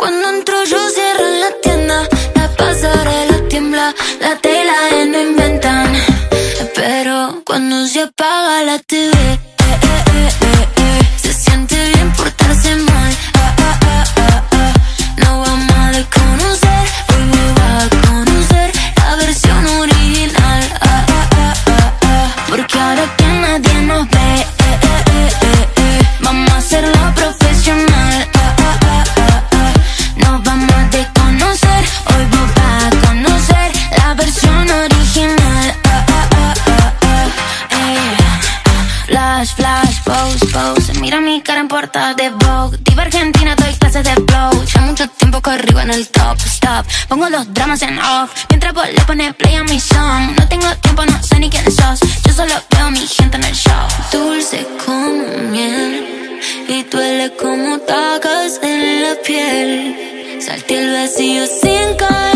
Cuando entro yo cierran la tienda, la pasarela tiembla, la tela no inventan. Pero cuando se apaga la TV, se siente bien portarse mal. No vamos a desconocer, hoy me va a conocer la versión original. Porque ahora que nadie nos ve, vamos a hacerlo profesional. Nos vamos a desconocer, hoy vos vas a conocer la versión original. Flash, flash, pose, pose. Mira mi cara en portada de Vogue. Diva argentina, doy clases de flow. Ya mucho tiempo corrido en el top, stop. Pongo los dramas en off, mientras vos le pones play a mi song. No tengo tiempo, no sé ni quién sos. Yo solo veo a mi gente en el show. Dulce como miel y duele como tacas en la piel. Salté el vacío sin caer.